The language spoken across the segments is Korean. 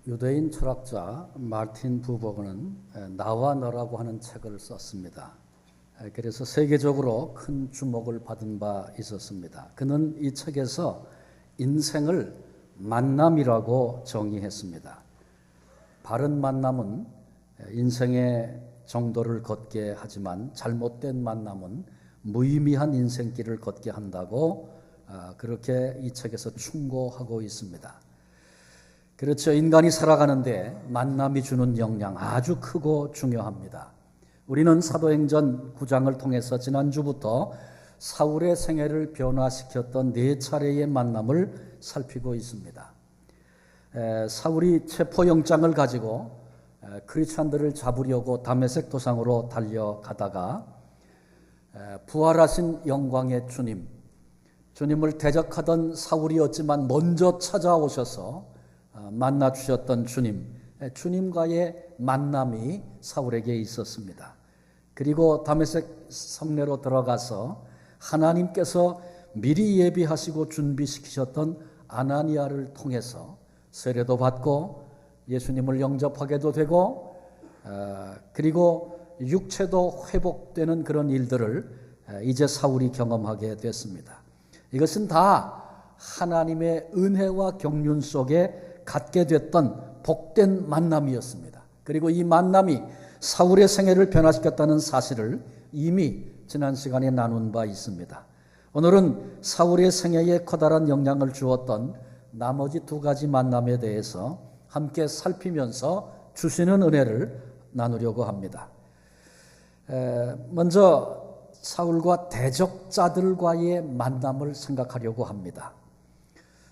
유대인 철학자 마르틴 부버그는 나와 너라고 하는 책을 썼습니다. 그래서 세계적으로 큰 주목을 받은 바 있었습니다. 그는 이 책에서 인생을 만남이라고 정의했습니다. 바른 만남은 인생의 정도를 걷게 하지만 잘못된 만남은 무의미한 인생길을 걷게 한다고 그렇게 이 책에서 충고하고 있습니다. 그렇죠. 인간이 살아가는데 만남이 주는 영향 아주 크고 중요합니다. 우리는 사도행전 9장을 통해서 지난주부터 사울의 생애를 변화시켰던 4차례의 만남을 살피고 있습니다. 사울이 체포영장을 가지고 크리스찬들을 잡으려고 다메섹 도상으로 달려가다가 부활하신 영광의 주님을 대적하던 사울이었지만 먼저 찾아오셔서 만나 주셨던 주님과의 만남이 사울에게 있었습니다. 그리고 다메섹 성내로 들어가서 하나님께서 미리 예비하시고 준비시키셨던 아나니아를 통해서 세례도 받고 예수님을 영접하게도 되고 그리고 육체도 회복되는 그런 일들을 이제 사울이 경험하게 됐습니다. 이것은 다 하나님의 은혜와 경륜 속에 갖게 됐던 복된 만남이었습니다. 그리고 이 만남이 사울의 생애를 변화시켰다는 사실을 이미 지난 시간에 나눈 바 있습니다. 오늘은 사울의 생애에 커다란 영향을 주었던 나머지 2가지 만남에 대해서 함께 살피면서 주시는 은혜를 나누려고 합니다. 먼저 사울과 대적자들과의 만남을 생각하려고 합니다.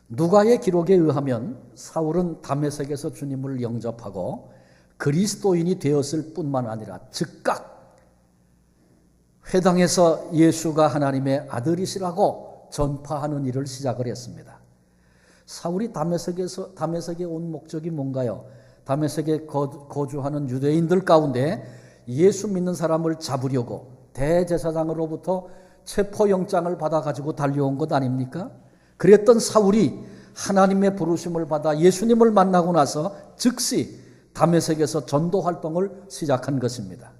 누가의 기록에 의하면 사울은 다메섹에서 주님을 영접하고 그리스도인이 되었을 뿐만 아니라 즉각 회당에서 예수가 하나님의 아들이시라고 전파하는 일을 시작을 했습니다. 사울이 다메섹에 온 목적이 뭔가요? 다메섹에 거주하는 유대인들 가운데 예수 믿는 사람을 잡으려고 대제사장으로부터 체포영장을 받아가지고 달려온 것 아닙니까? 그랬던 사울이 하나님의 부르심을 받아 예수님을 만나고 나서 즉시 다메섹에서 전도 활동을 시작한 것입니다.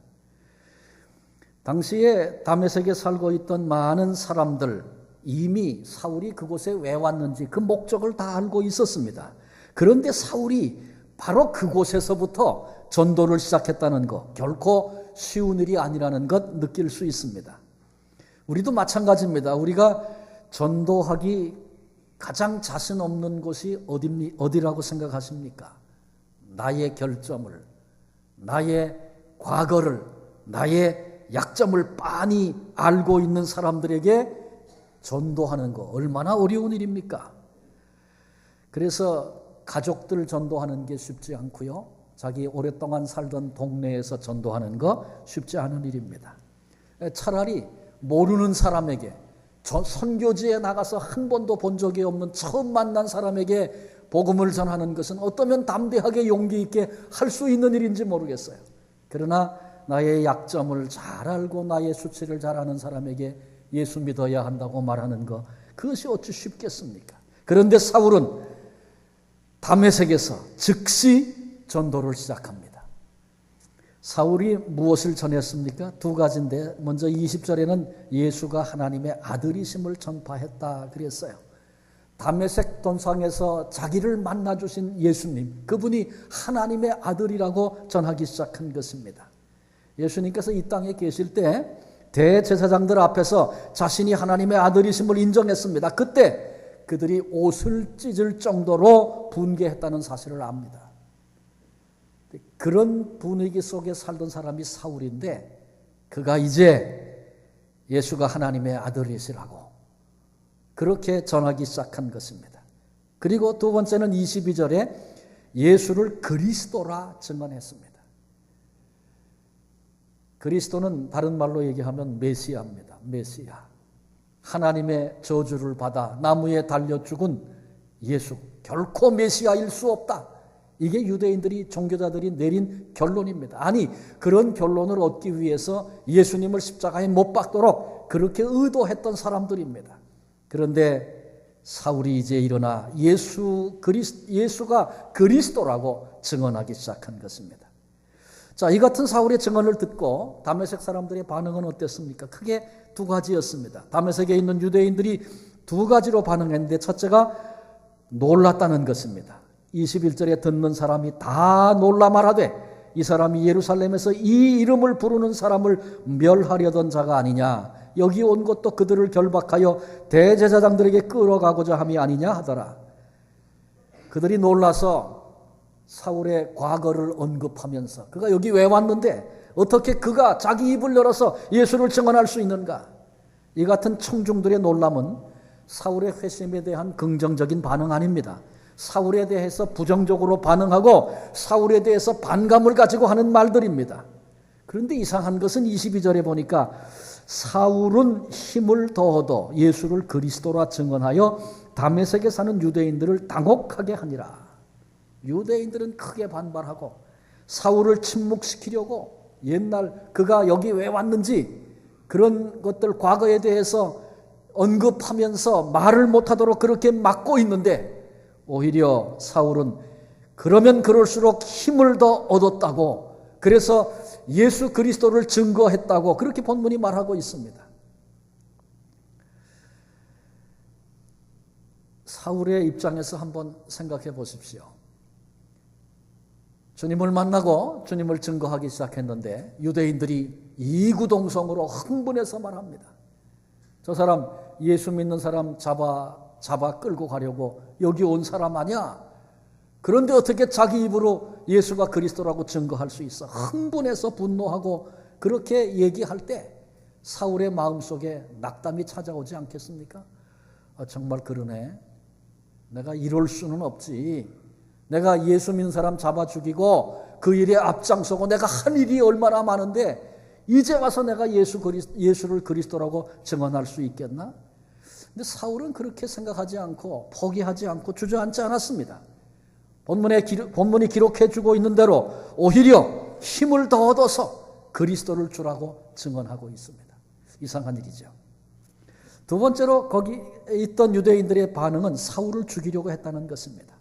당시에 다메섹에 살고 있던 많은 사람들, 이미 사울이 그곳에 왜 왔는지 그 목적을 다 알고 있었습니다. 그런데 사울이 바로 그곳에서부터 전도를 시작했다는 것, 결코 쉬운 일이 아니라는 것 느낄 수 있습니다. 우리도 마찬가지입니다. 우리가 전도하기 가장 자신 없는 곳이 어디라고 생각하십니까? 나의 결점을, 나의 과거를, 나의 약점을 빤히 알고 있는 사람들에게 전도하는 거 얼마나 어려운 일입니까? 그래서 가족들 전도하는 게 쉽지 않고요. 자기 오랫동안 살던 동네에서 전도하는 거 쉽지 않은 일입니다. 차라리 모르는 사람에게 선교지에 나가서 한 번도 본 적이 없는 처음 만난 사람에게 복음을 전하는 것은 어떠면 담대하게 용기 있게 할 수 있는 일인지 모르겠어요. 그러나 나의 약점을 잘 알고 나의 수치를 잘 아는 사람에게 예수 믿어야 한다고 말하는 것, 그것이 어찌 쉽겠습니까? 그런데 사울은 다메섹에서 즉시 전도를 시작합니다. 사울이 무엇을 전했습니까? 2가지인데 먼저 20절에는 예수가 하나님의 아들이심을 전파했다 그랬어요. 다메섹 동상에서 자기를 만나주신 예수님, 그분이 하나님의 아들이라고 전하기 시작한 것입니다. 예수님께서 이 땅에 계실 때 대제사장들 앞에서 자신이 하나님의 아들이심을 인정했습니다. 그때 그들이 옷을 찢을 정도로 분개했다는 사실을 압니다. 그런 분위기 속에 살던 사람이 사울인데 그가 이제 예수가 하나님의 아들이시라고 그렇게 전하기 시작한 것입니다. 그리고 2번째는 22절에 예수를 그리스도라 증언했습니다. 그리스도는 다른 말로 얘기하면 메시아입니다. 메시아. 하나님의 저주를 받아 나무에 달려 죽은 예수. 결코 메시아일 수 없다. 이게 유대인들이, 종교자들이 내린 결론입니다. 아니, 그런 결론을 얻기 위해서 예수님을 십자가에 못 박도록 그렇게 의도했던 사람들입니다. 그런데 사울이 이제 일어나 예수가 그리스도라고 증언하기 시작한 것입니다. 자, 이 같은 사울의 증언을 듣고 다메섹 사람들의 반응은 어땠습니까? 크게 두 가지였습니다. 다메섹에 있는 유대인들이 두 가지로 반응했는데, 첫째가 놀랐다는 것입니다. 21절에 듣는 사람이 다 놀라 말하되 이 사람이 예루살렘에서 이 이름을 부르는 사람을 멸하려던 자가 아니냐, 여기 온 것도 그들을 결박하여 대제사장들에게 끌어가고자 함이 아니냐 하더라. 그들이 놀라서 사울의 과거를 언급하면서, 그가 여기 왜 왔는데 어떻게 그가 자기 입을 열어서 예수를 증언할 수 있는가? 이 같은 청중들의 놀람은 사울의 회심에 대한 긍정적인 반응 아닙니다. 사울에 대해서 부정적으로 반응하고 사울에 대해서 반감을 가지고 하는 말들입니다. 그런데 이상한 것은 22절에 보니까 사울은 힘을 더 얻어 예수를 그리스도라 증언하여 다메섹에 사는 유대인들을 당혹하게 하니라. 유대인들은 크게 반발하고 사울을 침묵시키려고 옛날 그가 여기 왜 왔는지 그런 것들 과거에 대해서 언급하면서 말을 못하도록 그렇게 막고 있는데, 오히려 사울은 그러면 그럴수록 힘을 더 얻었다고, 그래서 예수 그리스도를 증거했다고 그렇게 본문이 말하고 있습니다. 사울의 입장에서 한번 생각해 보십시오. 주님을 만나고 주님을 증거하기 시작했는데 유대인들이 이구동성으로 흥분해서 말합니다. 저 사람 예수 믿는 사람 잡아 끌고 가려고 여기 온 사람 아니야? 그런데 어떻게 자기 입으로 예수가 그리스도라고 증거할 수 있어? 흥분해서 분노하고 그렇게 얘기할 때 사울의 마음속에 낙담이 찾아오지 않겠습니까? 정말 그러네. 내가 이럴 수는 없지. 내가 예수 믿는 사람 잡아 죽이고 그 일에 앞장서고 내가 한 일이 얼마나 많은데 이제 와서 내가 예수를 그리스도라고 증언할 수 있겠나? 근데 사울은 그렇게 생각하지 않고 포기하지 않고 주저앉지 않았습니다. 본문이 기록해 주고 있는 대로 오히려 힘을 더 얻어서 그리스도를 주라고 증언하고 있습니다. 이상한 일이죠. 두 번째로 거기 있던 유대인들의 반응은 사울을 죽이려고 했다는 것입니다.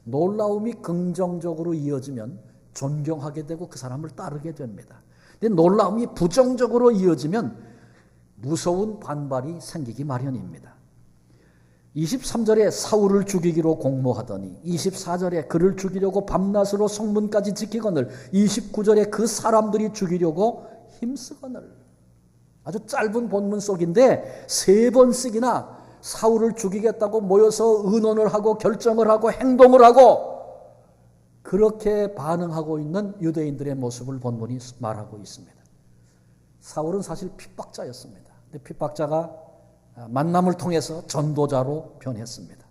놀라움이 긍정적으로 이어지면 존경하게 되고 그 사람을 따르게 됩니다. 근데 놀라움이 부정적으로 이어지면 무서운 반발이 생기기 마련입니다. 23절에 사울을 죽이기로 공모하더니 24절에 그를 죽이려고 밤낮으로 성문까지 지키거늘 29절에 그 사람들이 죽이려고 힘쓰거늘. 아주 짧은 본문 속인데 세 번씩이나 사울을 죽이겠다고 모여서 의논을 하고 결정을 하고 행동을 하고 그렇게 반응하고 있는 유대인들의 모습을 본문이 말하고 있습니다. 사울은 사실 핍박자였습니다. 근데 핍박자가 만남을 통해서 전도자로 변했습니다.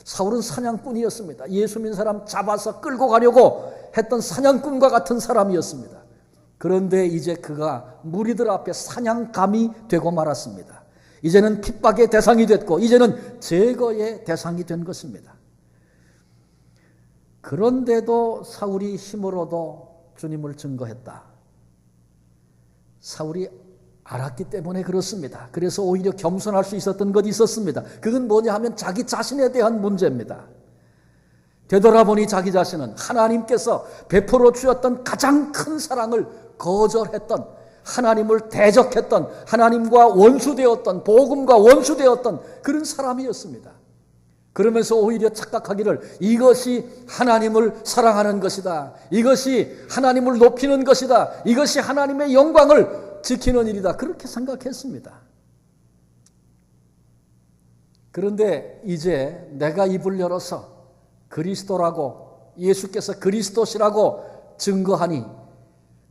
사울은 사냥꾼이었습니다. 예수 믿는 사람 잡아서 끌고 가려고 했던 사냥꾼과 같은 사람이었습니다. 그런데 이제 그가 무리들 앞에 사냥감이 되고 말았습니다. 이제는 핍박의 대상이 됐고 이제는 제거의 대상이 된 것입니다. 그런데도 사울이 힘을 얻어 주님을 증거했다. 사울이 알았기 때문에 그렇습니다. 그래서 오히려 겸손할 수 있었던 것이 있었습니다. 그건 뭐냐 하면 자기 자신에 대한 문제입니다. 되돌아보니 자기 자신은 하나님께서 베풀어 주었던 가장 큰 사랑을 거절했던, 하나님을 대적했던, 하나님과 원수되었던, 복음과 원수되었던 그런 사람이었습니다. 그러면서 오히려 착각하기를 이것이 하나님을 사랑하는 것이다. 이것이 하나님을 높이는 것이다. 이것이 하나님의 영광을 지키는 일이다. 그렇게 생각했습니다. 그런데 이제 내가 입을 열어서 그리스도라고, 예수께서 그리스도시라고 증거하니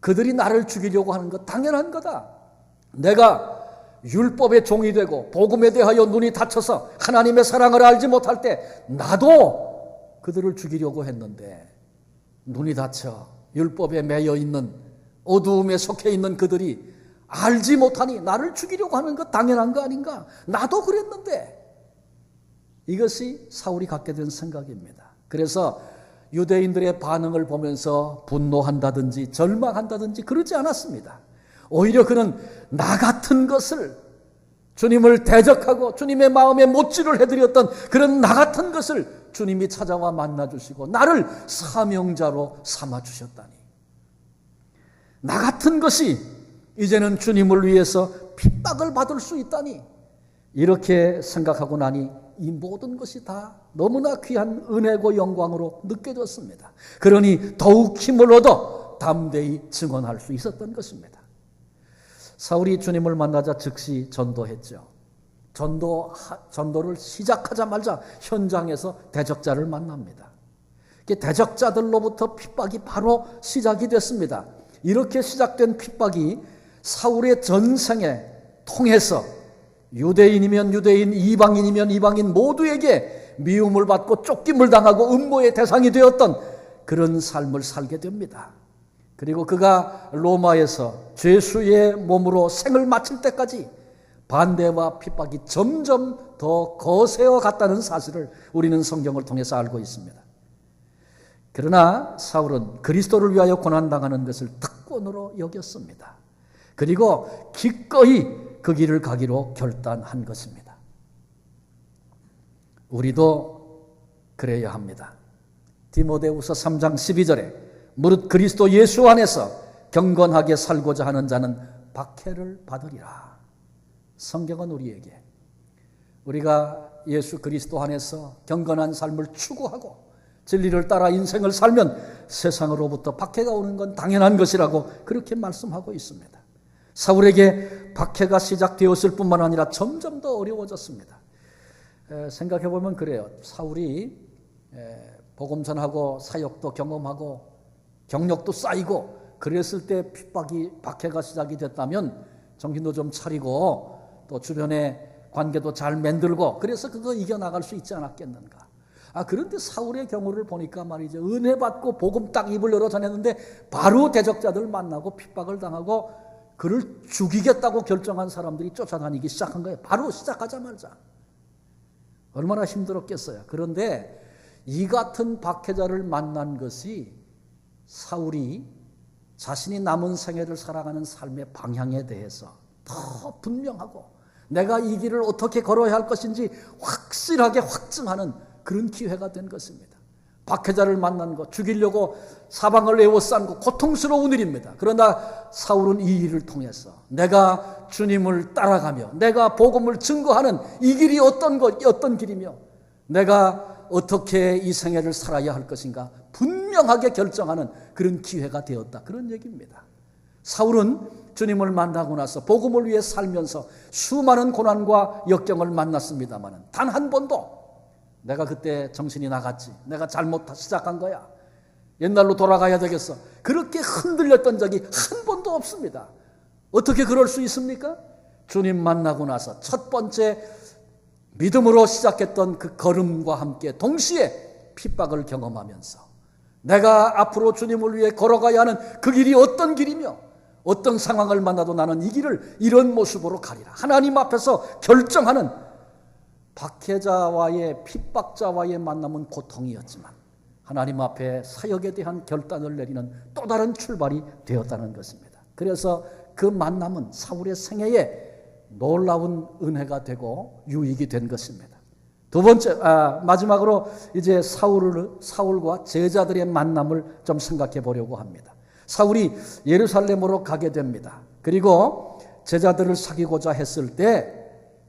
그들이 나를 죽이려고 하는 것 당연한 거다. 내가 율법의 종이 되고 복음에 대하여 눈이 닫혀서 하나님의 사랑을 알지 못할 때 나도 그들을 죽이려고 했는데 눈이 닫혀 율법에 매여 있는 어두움에 속해 있는 그들이 알지 못하니 나를 죽이려고 하는 것 당연한 거 아닌가? 나도 그랬는데. 이것이 사울이 갖게 된 생각입니다. 그래서 유대인들의 반응을 보면서 분노한다든지 절망한다든지 그러지 않았습니다. 오히려 그는 나 같은 것을 주님을 대적하고 주님의 마음에 못질을 해드렸던 그런 나 같은 것을 주님이 찾아와 만나주시고 나를 사명자로 삼아주셨다니, 나 같은 것이 이제는 주님을 위해서 핍박을 받을 수 있다니, 이렇게 생각하고 나니 이 모든 것이 다 너무나 귀한 은혜고 영광으로 느껴졌습니다. 그러니 더욱 힘을 얻어 담대히 증언할 수 있었던 것입니다. 사울이 주님을 만나자 즉시 전도했죠. 전도를 시작하자마자 현장에서 대적자를 만납니다. 대적자들로부터 핍박이 바로 시작이 됐습니다. 이렇게 시작된 핍박이 사울의 전생에 통해서 유대인이면 유대인, 이방인이면 이방인 모두에게 미움을 받고 쫓김을 당하고 음모의 대상이 되었던 그런 삶을 살게 됩니다. 그리고 그가 로마에서 죄수의 몸으로 생을 마칠 때까지 반대와 핍박이 점점 더 거세어 갔다는 사실을 우리는 성경을 통해서 알고 있습니다. 그러나 사울은 그리스도를 위하여 고난당하는 것을 특권으로 여겼습니다. 그리고 기꺼이 그 길을 가기로 결단한 것입니다. 우리도 그래야 합니다. 디모데후서 3장 12절에 무릇 그리스도 예수 안에서 경건하게 살고자 하는 자는 박해를 받으리라. 성경은 우리에게 우리가 예수 그리스도 안에서 경건한 삶을 추구하고 진리를 따라 인생을 살면 세상으로부터 박해가 오는 건 당연한 것이라고 그렇게 말씀하고 있습니다. 사울에게 박해가 시작되었을 뿐만 아니라 점점 더 어려워졌습니다. 생각해보면 그래요. 사울이 복음 전하고 사역도 경험하고 경력도 쌓이고 그랬을 때 박해가 시작이 됐다면 정신도 좀 차리고 또 주변의 관계도 잘 만들고 그래서 그거 이겨나갈 수 있지 않았겠는가. 그런데 사울의 경우를 보니까 말이죠. 은혜 받고 복음 딱 입을 열어 전했는데 바로 대적자들 만나고 핍박을 당하고 그를 죽이겠다고 결정한 사람들이 쫓아다니기 시작한 거예요. 바로 시작하자마자. 얼마나 힘들었겠어요. 그런데 이 같은 박해자를 만난 것이 사울이 자신이 남은 생애를 살아가는 삶의 방향에 대해서 더 분명하고 내가 이 길을 어떻게 걸어야 할 것인지 확실하게 확증하는 그런 기회가 된 것입니다. 박해자를 만난 것, 죽이려고 사방을 에워싼 고통스러운 일입니다. 그러나 사울은 이 일을 통해서 내가 주님을 따라가며 내가 복음을 증거하는 이 길이 어떤 길이며 내가 어떻게 이 생애를 살아야 할 것인가 분명하게 결정하는 그런 기회가 되었다. 그런 얘기입니다. 사울은 주님을 만나고 나서 복음을 위해 살면서 수많은 고난과 역경을 만났습니다만 단 한 번도 내가 그때 정신이 나갔지, 내가 잘못 시작한 거야, 옛날로 돌아가야 되겠어, 그렇게 흔들렸던 적이 한 번도 없습니다. 어떻게 그럴 수 있습니까? 주님 만나고 나서 첫 번째 믿음으로 시작했던 그 걸음과 함께 동시에 핍박을 경험하면서 내가 앞으로 주님을 위해 걸어가야 하는 그 길이 어떤 길이며 어떤 상황을 만나도 나는 이 길을 이런 모습으로 가리라. 하나님 앞에서 결정하는 박해자와의 핍박자와의 만남은 고통이었지만 하나님 앞에 사역에 대한 결단을 내리는 또 다른 출발이 되었다는 것입니다. 그래서 그 만남은 사울의 생애에 놀라운 은혜가 되고 유익이 된 것입니다. 두 번째, 마지막으로 이제 사울과 제자들의 만남을 좀 생각해 보려고 합니다. 사울이 예루살렘으로 가게 됩니다. 그리고 제자들을 사귀고자 했을 때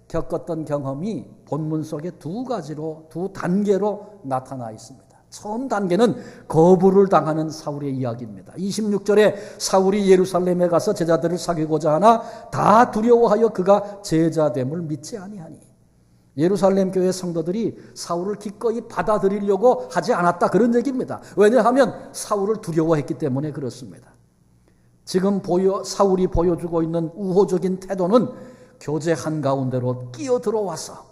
겪었던 경험이 본문 속에 두 단계로 나타나 있습니다. 처음 단계는 거부를 당하는 사울의 이야기입니다. 26절에 사울이 예루살렘에 가서 제자들을 사귀고자 하나 다 두려워하여 그가 제자됨을 믿지 아니하니. 예루살렘 교회 성도들이 사울을 기꺼이 받아들이려고 하지 않았다, 그런 얘기입니다. 왜냐하면 사울을 두려워했기 때문에 그렇습니다. 지금 사울이 보여주고 있는 우호적인 태도는 교제 한가운데로 끼어들어와서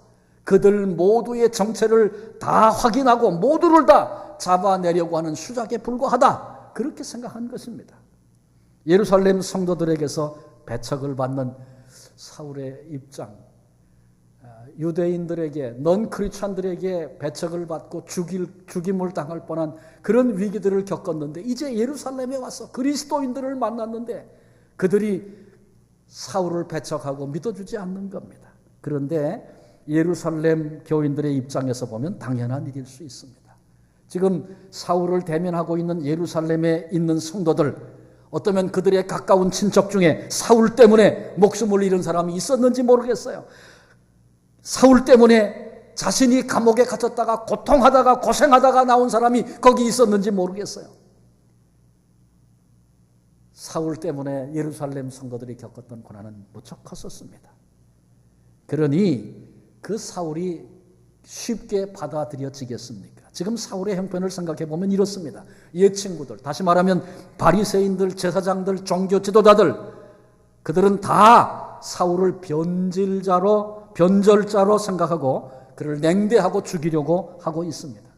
그들 모두의 정체를 다 확인하고 모두를 다 잡아내려고 하는 수작에 불과하다, 그렇게 생각한 것입니다. 예루살렘 성도들에게서 배척을 받는 사울의 입장, 유대인들에게, 넌 크리스찬들에게 배척을 받고 죽임을 당할 뻔한 그런 위기들을 겪었는데 이제 예루살렘에 와서 그리스도인들을 만났는데 그들이 사울을 배척하고 믿어주지 않는 겁니다. 그런데 예루살렘 교인들의 입장에서 보면 당연한 일일 수 있습니다. 지금 사울을 대면하고 있는 예루살렘에 있는 성도들, 어쩌면 그들의 가까운 친척 중에 사울 때문에 목숨을 잃은 사람이 있었는지 모르겠어요. 사울 때문에 자신이 감옥에 갇혔다가 고통하다가 고생하다가 나온 사람이 거기 있었는지 모르겠어요. 사울 때문에 예루살렘 성도들이 겪었던 고난은 무척 컸었습니다. 그러니 그 사울이 쉽게 받아들여지겠습니까? 지금 사울의 형편을 생각해 보면 이렇습니다. 옛 친구들, 다시 말하면 바리새인들, 제사장들, 종교 지도자들, 그들은 다 사울을 변절자로 생각하고 그를 냉대하고 죽이려고 하고 있습니다.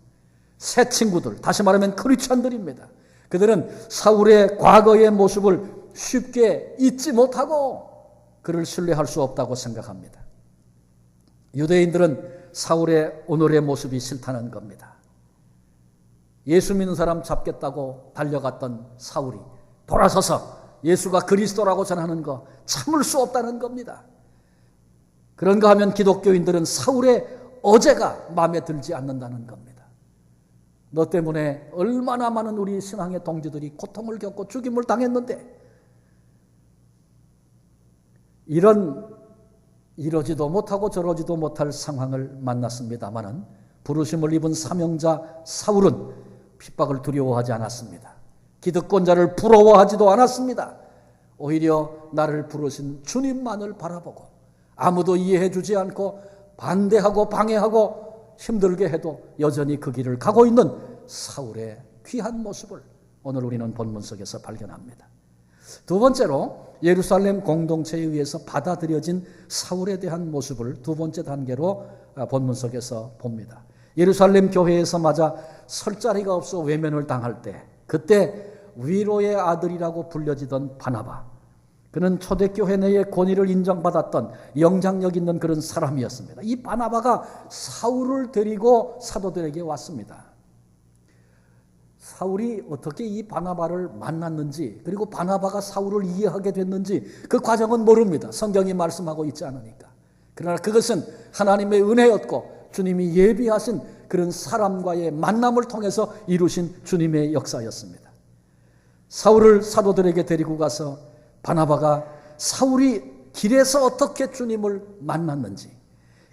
새 친구들, 다시 말하면 크리스천들입니다. 그들은 사울의 과거의 모습을 쉽게 잊지 못하고 그를 신뢰할 수 없다고 생각합니다. 유대인들은 사울의 오늘의 모습이 싫다는 겁니다. 예수 믿는 사람 잡겠다고 달려갔던 사울이 돌아서서 예수가 그리스도라고 전하는 거 참을 수 없다는 겁니다. 그런가 하면 기독교인들은 사울의 어제가 마음에 들지 않는다는 겁니다. 너 때문에 얼마나 많은 우리 신앙의 동지들이 고통을 겪고 죽임을 당했는데, 이러지도 못하고 저러지도 못할 상황을 만났습니다마는 부르심을 입은 사명자 사울은 핍박을 두려워하지 않았습니다. 기득권자를 부러워하지도 않았습니다. 오히려 나를 부르신 주님만을 바라보고 아무도 이해해 주지 않고 반대하고 방해하고 힘들게 해도 여전히 그 길을 가고 있는 사울의 귀한 모습을 오늘 우리는 본문 속에서 발견합니다. 두 번째로 예루살렘 공동체에 의해서 받아들여진 사울에 대한 모습을 두 번째 단계로 본문 속에서 봅니다. 예루살렘 교회에서 맞아 설 자리가 없어 외면을 당할 때, 그때 위로의 아들이라고 불려지던 바나바, 그는 초대교회 내의 권위를 인정받았던 영향력 있는 그런 사람이었습니다. 이 바나바가 사울을 데리고 사도들에게 왔습니다. 사울이 어떻게 이 바나바를 만났는지, 그리고 바나바가 사울을 이해하게 됐는지 그 과정은 모릅니다. 성경이 말씀하고 있지 않으니까. 그러나 그것은 하나님의 은혜였고 주님이 예비하신 그런 사람과의 만남을 통해서 이루신 주님의 역사였습니다. 사울을 사도들에게 데리고 가서 바나바가 사울이 길에서 어떻게 주님을 만났는지,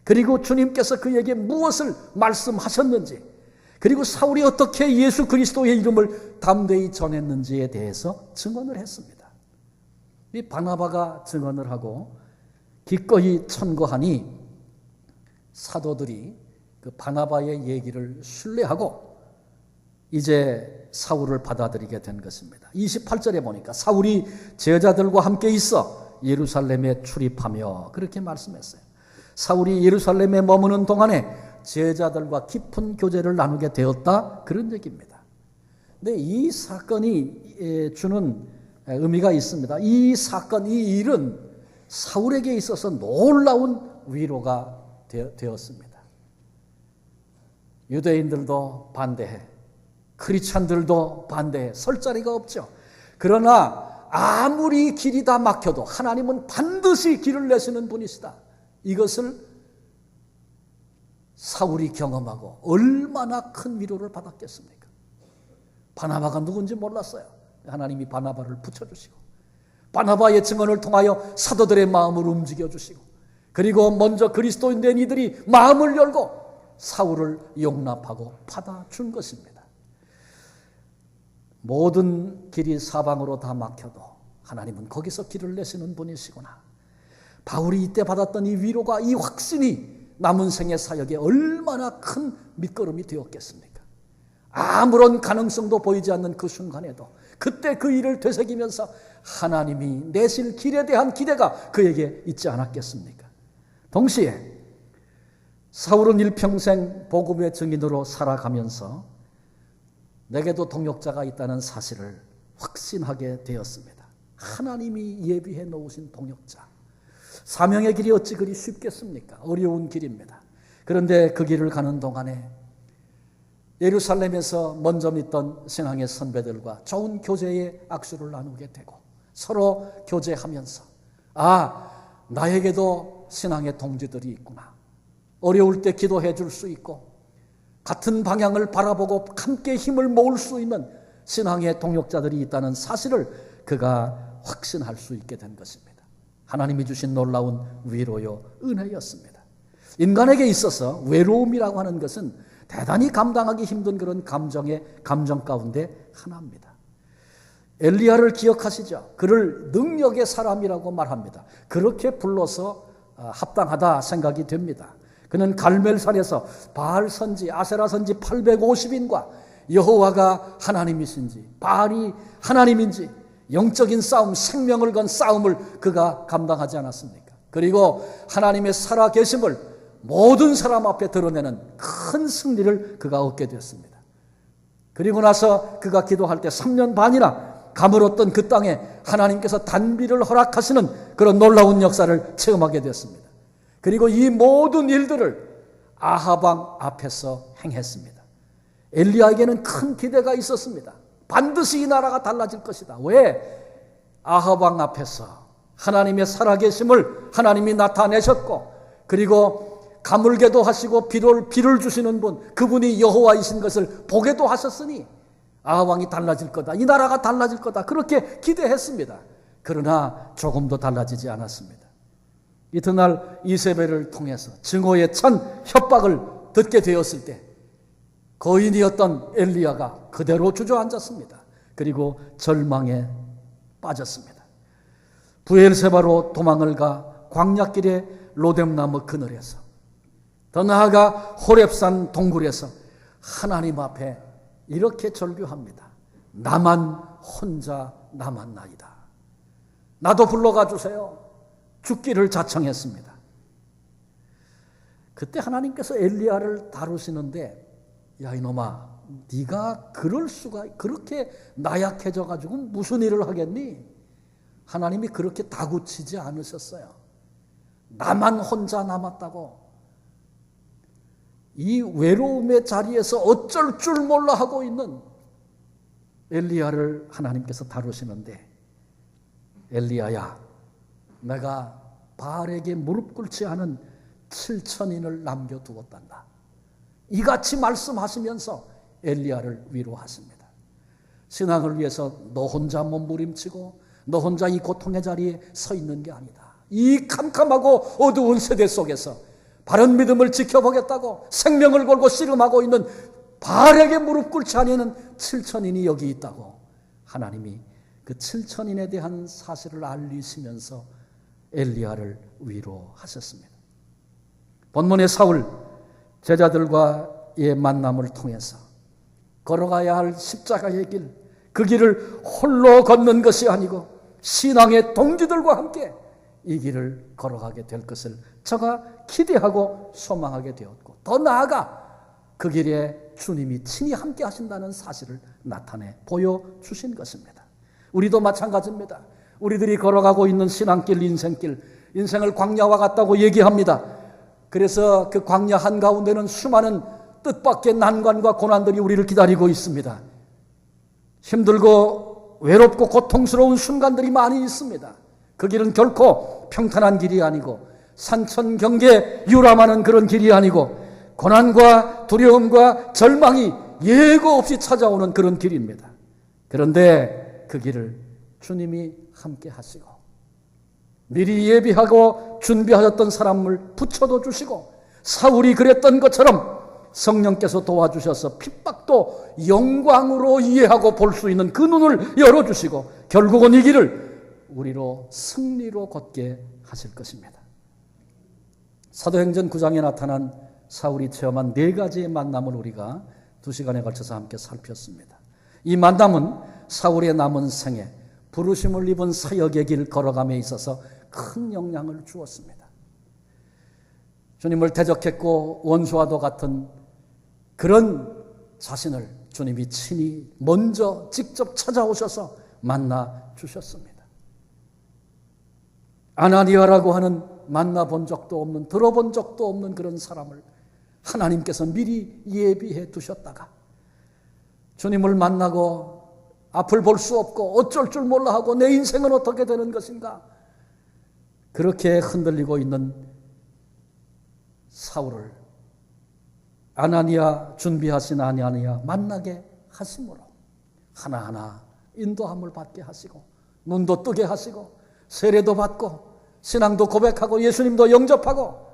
그리고 주님께서 그에게 무엇을 말씀하셨는지, 그리고 사울이 어떻게 예수 그리스도의 이름을 담대히 전했는지에 대해서 증언을 했습니다. 이 바나바가 증언을 하고 기꺼이 천거하니 사도들이 그 바나바의 얘기를 신뢰하고 이제 사울을 받아들이게 된 것입니다. 28절에 보니까 사울이 제자들과 함께 있어 예루살렘에 출입하며 그렇게 말씀했어요. 사울이 예루살렘에 머무는 동안에 제자들과 깊은 교제를 나누게 되었다, 그런 얘기입니다. 근데 이 사건이 주는 의미가 있습니다. 이 사건, 이 일은 사울에게 있어서 놀라운 위로가 되었습니다. 유대인들도 반대해, 크리스찬들도 반대해, 설 자리가 없죠. 그러나 아무리 길이 다 막혀도 하나님은 반드시 길을 내시는 분이시다, 이것을 사울이 경험하고 얼마나 큰 위로를 받았겠습니까? 바나바가 누군지 몰랐어요. 하나님이 바나바를 붙여주시고 바나바의 증언을 통하여 사도들의 마음을 움직여주시고, 그리고 먼저 그리스도인 된 이들이 마음을 열고 사울을 용납하고 받아준 것입니다. 모든 길이 사방으로 다 막혀도 하나님은 거기서 길을 내시는 분이시구나. 바울이 이때 받았던 이 위로가, 이 확신이 남은 생의 사역에 얼마나 큰 밑거름이 되었겠습니까? 아무런 가능성도 보이지 않는 그 순간에도 그때 그 일을 되새기면서 하나님이 내실 길에 대한 기대가 그에게 있지 않았겠습니까? 동시에 사울은 일평생 복음의 증인으로 살아가면서 내게도 동역자가 있다는 사실을 확신하게 되었습니다. 하나님이 예비해 놓으신 동역자. 사명의 길이 어찌 그리 쉽겠습니까? 어려운 길입니다. 그런데 그 길을 가는 동안에 예루살렘에서 먼저 믿던 신앙의 선배들과 좋은 교제의 악수를 나누게 되고 서로 교제하면서 나에게도 신앙의 동지들이 있구나. 어려울 때 기도해 줄 수 있고 같은 방향을 바라보고 함께 힘을 모을 수 있는 신앙의 동역자들이 있다는 사실을 그가 확신할 수 있게 된 것입니다. 하나님이 주신 놀라운 위로요 은혜였습니다. 인간에게 있어서 외로움이라고 하는 것은 대단히 감당하기 힘든 그런 감정 가운데 하나입니다. 엘리야를 기억하시죠? 그를 능력의 사람이라고 말합니다. 그렇게 불러서 합당하다 생각이 됩니다. 그는 갈멜산에서 바알 선지, 아세라 선지 850인과 여호와가 하나님이신지 바알이 하나님인지 영적인 싸움, 생명을 건 싸움을 그가 감당하지 않았습니까? 그리고 하나님의 살아계심을 모든 사람 앞에 드러내는 큰 승리를 그가 얻게 되었습니다. 그리고 나서 그가 기도할 때 3년 반이나 가물었던 그 땅에 하나님께서 단비를 허락하시는 그런 놀라운 역사를 체험하게 되었습니다. 그리고 이 모든 일들을 아합 왕 앞에서 행했습니다. 엘리야에게는 큰 기대가 있었습니다. 반드시 이 나라가 달라질 것이다. 왜? 아합 왕 앞에서 하나님의 살아계심을 하나님이 나타내셨고, 그리고 가물게도 하시고 비를 주시는 분, 그분이 여호와이신 것을 보게도 하셨으니 아합 왕이 달라질 거다. 이 나라가 달라질 거다. 그렇게 기대했습니다. 그러나 조금도 달라지지 않았습니다. 이튿날 이세벨을 통해서 증오의 찬 협박을 듣게 되었을 때 거인이었던 엘리야가 그대로 주저앉았습니다. 그리고 절망에 빠졌습니다. 부엘세바로 도망을 가 광야길에 로뎀나무 그늘에서, 더 나아가 호렙산 동굴에서 하나님 앞에 이렇게 절규합니다. 나만 혼자 남았나이다. 나도 불러가 주세요. 죽기를 자청했습니다. 그때 하나님께서 엘리야를 다루시는데, 야 이놈아, 네가 그럴 수가, 그렇게 나약해져 가지고 무슨 일을 하겠니? 하나님이 그렇게 다구치지 않으셨어요. 나만 혼자 남았다고. 이 외로움의 자리에서 어쩔 줄 몰라 하고 있는 엘리야를 하나님께서 다루시는데, 엘리야야, 내가 바알에게 무릎 꿇지 않은 7,000인을 남겨두었단다. 이같이 말씀하시면서 엘리야를 위로하십니다. 신앙을 위해서 너 혼자 몸부림치고 너 혼자 이 고통의 자리에 서 있는 게 아니다. 이 캄캄하고 어두운 세대 속에서 바른 믿음을 지켜보겠다고 생명을 걸고 씨름하고 있는 바알에게 무릎 꿇지 않는 7,000인이 여기 있다고 하나님이 그 7,000인에 대한 사실을 알리시면서 엘리야를 위로하셨습니다. 본문의 사울 제자들과의 만남을 통해서 걸어가야 할 십자가의 길, 그 길을 홀로 걷는 것이 아니고 신앙의 동지들과 함께 이 길을 걸어가게 될 것을 저가 기대하고 소망하게 되었고, 더 나아가 그 길에 주님이 친히 함께 하신다는 사실을 나타내 보여주신 것입니다. 우리도 마찬가지입니다. 우리들이 걸어가고 있는 신앙길, 인생길, 인생을 광야와 같다고 얘기합니다. 그래서 그 광야 한가운데는 수많은 뜻밖의 난관과 고난들이 우리를 기다리고 있습니다. 힘들고 외롭고 고통스러운 순간들이 많이 있습니다. 그 길은 결코 평탄한 길이 아니고 산천경계 유람하는 그런 길이 아니고 고난과 두려움과 절망이 예고 없이 찾아오는 그런 길입니다. 그런데 그 길을 주님이 함께 하시고 미리 예비하고 준비하셨던 사람을 붙여도 주시고, 사울이 그랬던 것처럼 성령께서 도와주셔서 핍박도 영광으로 이해하고 볼 수 있는 그 눈을 열어주시고 결국은 이 길을 우리로 승리로 걷게 하실 것입니다. 사도행전 9장에 나타난 사울이 체험한 4가지의 만남을 우리가 2시간에 걸쳐서 함께 살폈습니다. 이 만남은 사울의 남은 생에 부르심을 입은 사역의 길 걸어감에 있어서 큰 영향을 주었습니다. 주님을 대적했고 원수와도 같은 그런 자신을 주님이 친히 먼저 직접 찾아오셔서 만나 주셨습니다. 아나니아라고 하는 만나본 적도 없는, 들어본 적도 없는 그런 사람을 하나님께서 미리 예비해 두셨다가 주님을 만나고 앞을 볼 수 없고 어쩔 줄 몰라 하고 내 인생은 어떻게 되는 것인가, 그렇게 흔들리고 있는 사울을 아나니아 준비하신 아나니아 만나게 하심으로 하나하나 인도함을 받게 하시고 눈도 뜨게 하시고 세례도 받고 신앙도 고백하고 예수님도 영접하고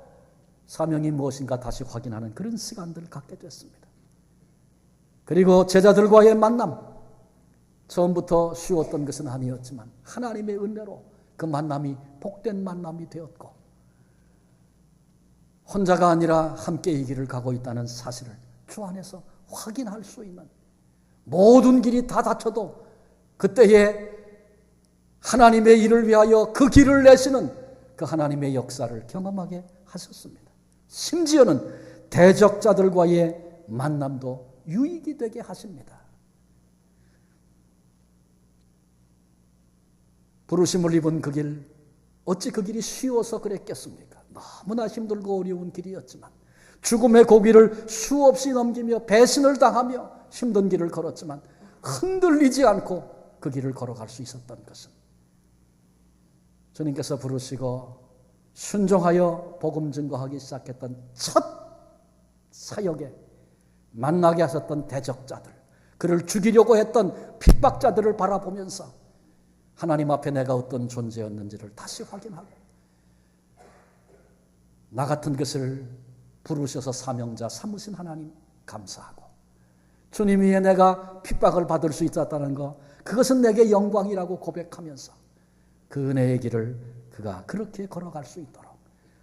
사명이 무엇인가 다시 확인하는 그런 시간들을 갖게 됐습니다. 그리고 제자들과의 만남, 처음부터 쉬웠던 것은 아니었지만 하나님의 은혜로 그 만남이 복된 만남이 되었고 혼자가 아니라 함께 이 길을 가고 있다는 사실을 주 안에서 확인할 수 있는, 모든 길이 다 닫혀도 그때에 하나님의 일을 위하여 그 길을 내시는 그 하나님의 역사를 경험하게 하셨습니다. 심지어는 대적자들과의 만남도 유익이 되게 하십니다. 부르심을 입은 그 길, 어찌 그 길이 쉬워서 그랬겠습니까? 너무나 힘들고 어려운 길이었지만 죽음의 고비를 수없이 넘기며 배신을 당하며 힘든 길을 걸었지만 흔들리지 않고 그 길을 걸어갈 수 있었던 것은 주님께서 부르시고 순종하여 복음 증거하기 시작했던 첫 사역에 만나게 하셨던 대적자들, 그를 죽이려고 했던 핍박자들을 바라보면서 하나님 앞에 내가 어떤 존재였는지를 다시 확인하고 나 같은 것을 부르셔서 사명자 삼으신 하나님 감사하고 주님 위에 내가 핍박을 받을 수 있었다는 것, 그것은 내게 영광이라고 고백하면서 그 은혜의 길을 그가 그렇게 걸어갈 수 있도록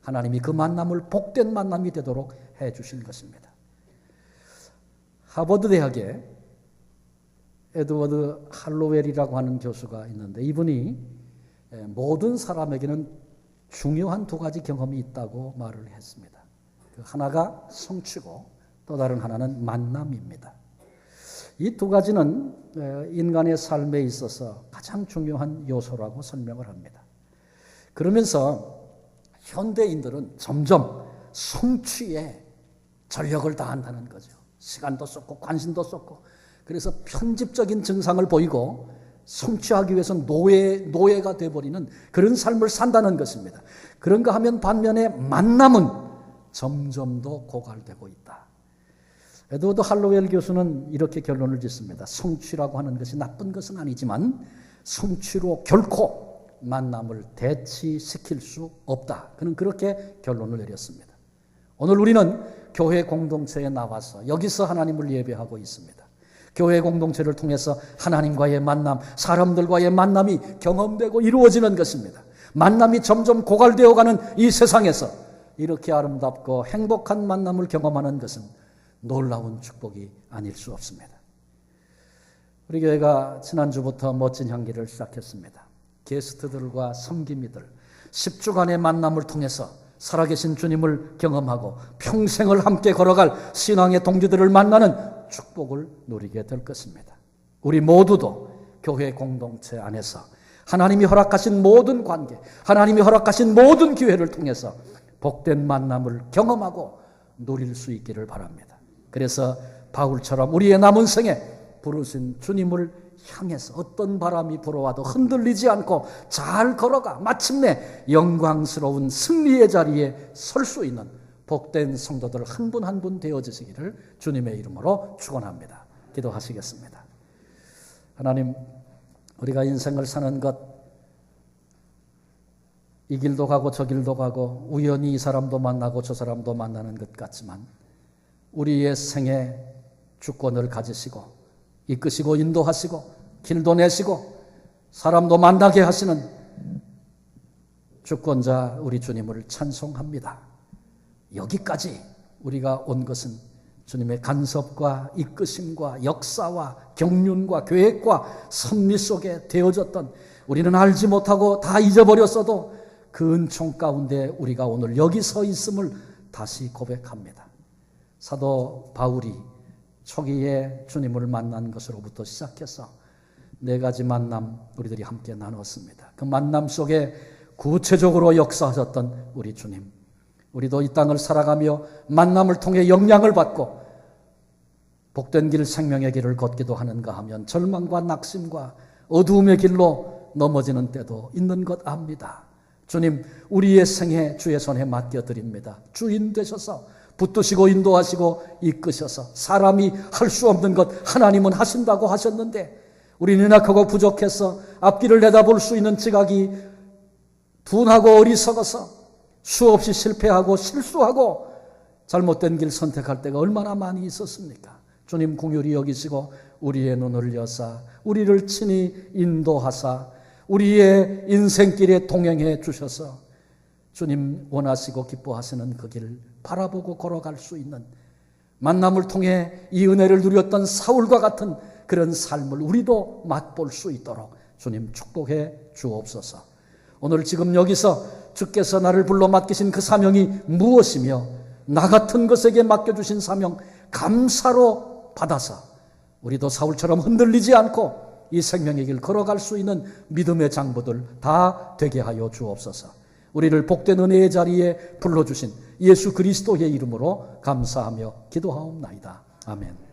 하나님이 그 만남을 복된 만남이 되도록 해 주신 것입니다. 하버드 대학에 에드워드 할로웰이라고 하는 교수가 있는데 이분이 모든 사람에게는 중요한 두 가지 경험이 있다고 말을 했습니다. 그 하나가 성취고 또 다른 하나는 만남입니다. 이 두 가지는 인간의 삶에 있어서 가장 중요한 요소라고 설명을 합니다. 그러면서 현대인들은 점점 성취에 전력을 다한다는 거죠. 시간도 쏟고 관심도 쏟고, 그래서 편집적인 증상을 보이고 성취하기 위해서는 노예가 되어버리는 그런 삶을 산다는 것입니다. 그런가 하면 반면에 만남은 점점 더 고갈되고 있다. 에드워드 할로웰 교수는 이렇게 결론을 짓습니다. 성취라고 하는 것이 나쁜 것은 아니지만 성취로 결코 만남을 대치시킬 수 없다. 그는 그렇게 결론을 내렸습니다. 오늘 우리는 교회 공동체에 나와서 여기서 하나님을 예배하고 있습니다. 교회 공동체를 통해서 하나님과의 만남, 사람들과의 만남이 경험되고 이루어지는 것입니다. 만남이 점점 고갈되어가는 이 세상에서 이렇게 아름답고 행복한 만남을 경험하는 것은 놀라운 축복이 아닐 수 없습니다. 우리 교회가 지난주부터 멋진 향기를 시작했습니다. 게스트들과 섬김이들 10주간의 만남을 통해서 살아계신 주님을 경험하고 평생을 함께 걸어갈 신앙의 동지들을 만나는 축복을 누리게 될 것입니다. 우리 모두도 교회 공동체 안에서 하나님이 허락하신 모든 관계, 하나님이 허락하신 모든 기회를 통해서 복된 만남을 경험하고 누릴 수 있기를 바랍니다. 그래서 바울처럼 우리의 남은 생에 부르신 주님을 향해서 어떤 바람이 불어와도 흔들리지 않고 잘 걸어가 마침내 영광스러운 승리의 자리에 설 수 있는 복된 성도들 한 분 한 분 되어지시기를 주님의 이름으로 축원합니다. 기도하시겠습니다. 하나님, 우리가 인생을 사는 것, 이 길도 가고 저 길도 가고 우연히 이 사람도 만나고 저 사람도 만나는 것 같지만 우리의 생에 주권을 가지시고 이끄시고 인도하시고 길도 내시고 사람도 만나게 하시는 주권자 우리 주님을 찬송합니다. 여기까지 우리가 온 것은 주님의 간섭과 이끄심과 역사와 경륜과 계획과 섭리 속에 되어졌던, 우리는 알지 못하고 다 잊어버렸어도 그 은총 가운데 우리가 오늘 여기 서 있음을 다시 고백합니다. 사도 바울이 초기에 주님을 만난 것으로부터 시작해서 4가지 만남 우리들이 함께 나눴습니다. 그 만남 속에 구체적으로 역사하셨던 우리 주님, 우리도 이 땅을 살아가며 만남을 통해 영향을 받고 복된 길, 생명의 길을 걷기도 하는가 하면 절망과 낙심과 어두움의 길로 넘어지는 때도 있는 것 압니다. 주님, 우리의 생애 주의 손에 맡겨드립니다. 주인 되셔서 붙드시고 인도하시고 이끄셔서 사람이 할 수 없는 것 하나님은 하신다고 하셨는데 우리는 연약하고 부족해서 앞길을 내다볼 수 있는 지각이 둔하고 어리석어서 수없이 실패하고 실수하고 잘못된 길 선택할 때가 얼마나 많이 있었습니까? 주님 긍휼히 여기시고 우리의 눈을 여사 우리를 친히 인도하사 우리의 인생길에 동행해 주셔서 주님 원하시고 기뻐하시는 그 길을 바라보고 걸어갈 수 있는 만남을 통해 이 은혜를 누렸던 사울과 같은 그런 삶을 우리도 맛볼 수 있도록 주님 축복해 주옵소서. 오늘 지금 여기서 주께서 나를 불러 맡기신 그 사명이 무엇이며 나 같은 것에게 맡겨주신 사명 감사로 받아서 우리도 사울처럼 흔들리지 않고 이 생명의 길 걸어갈 수 있는 믿음의 장부들 다 되게 하여 주옵소서. 우리를 복된 은혜의 자리에 불러주신 예수 그리스도의 이름으로 감사하며 기도하옵나이다. 아멘.